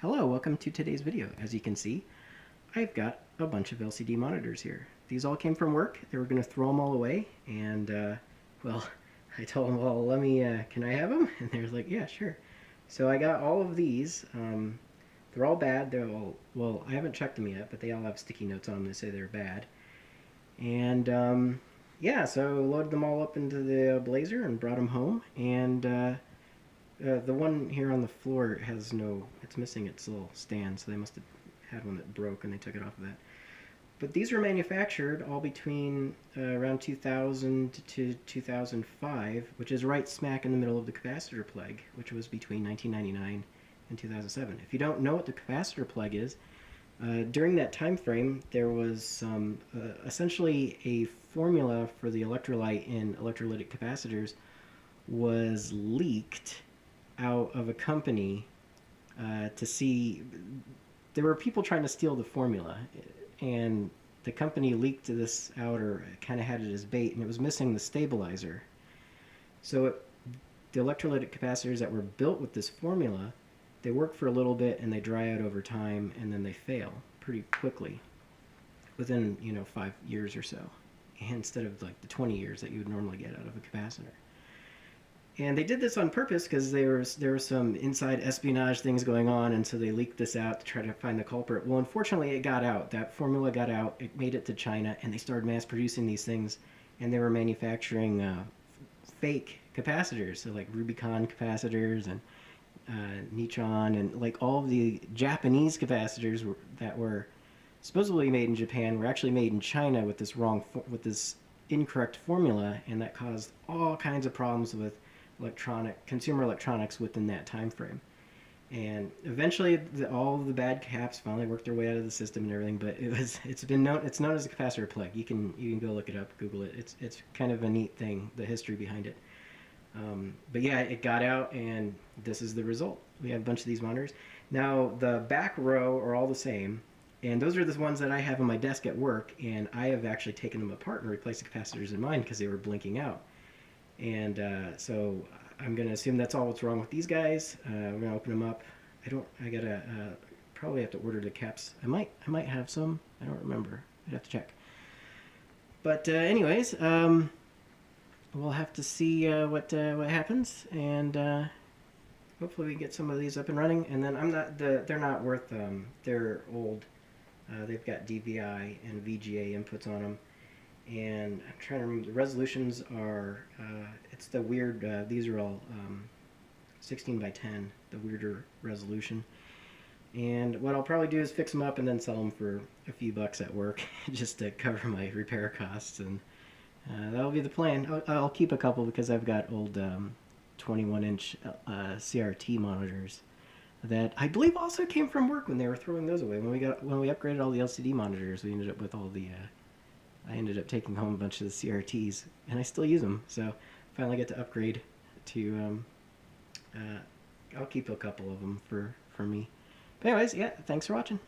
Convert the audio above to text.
Hello, welcome to today's video. As you can see, I've got a bunch of LCD monitors here. These all came from work. They were going to throw them all away, and well, I told them, well, can I have them? And they were like, yeah, sure. So I got all of these. They're all bad. They're all, well, I haven't checked them yet, but they all have sticky notes on them that say they're bad. And yeah, so loaded them all up into the Blazer and brought them home, and the one here on the floor has it's missing its little stand, so they must have had one that broke and they took it off of that. But these were manufactured all between around 2000 to 2005, which is right smack in the middle of the capacitor plug, which was between 1999 and 2007. If you don't know what the capacitor plug is, during that time frame, there was essentially a formula for the electrolyte in electrolytic capacitors was leaked out of a company to see. There were people trying to steal the formula, and the company leaked this out, or kind of had it as bait, and it was missing the stabilizer. So the electrolytic capacitors that were built with this formula, they work for a little bit and they dry out over time, and then they fail pretty quickly within 5 years or so, instead of like the 20 years that you would normally get out of a capacitor. And they did this on purpose because there were some inside espionage things going on, and so they leaked this out to try to find the culprit. Well, unfortunately, it got out. That formula got out. It made it to China, and they started mass producing these things, and they were manufacturing fake capacitors, so like Rubicon capacitors and Nichon, and like all of the Japanese capacitors that were supposedly made in Japan were actually made in China with this incorrect formula, and that caused all kinds of problems with consumer electronics within that time frame. And eventually all of the bad caps finally worked their way out of the system and everything, but it's known as a capacitor plug. You can go look it up, Google it. It's kind of a neat thing, the history behind it. But yeah, it got out, and this is the result. We have a bunch of these monitors. Now the back row are all the same, and those are the ones that I have on my desk at work, and I have actually taken them apart and replaced the capacitors in mine because they were blinking out. And so I'm going to assume that's all what's wrong with these guys. We're going to open them up. I gotta probably have to order the caps. I might have some. I don't remember. I'd have to check. But anyways, we'll have to see what happens, and hopefully we can get some of these up and running. And then they're not worth. They're old. They've got DVI and VGA inputs on them. And I'm trying to remember, the resolutions are, it's the weird, these are all 16 by 10, the weirder resolution. And what I'll probably do is fix them up and then sell them for a few bucks at work, just to cover my repair costs. And that'll be the plan. I'll keep a couple because I've got old 21-inch CRT monitors that I believe also came from work when they were throwing those away. When we upgraded all the LCD monitors, we ended up with all the I ended up taking home a bunch of the CRTs, and I still use them, so finally get to upgrade to, I'll keep a couple of them for me. But anyways, yeah, thanks for watching.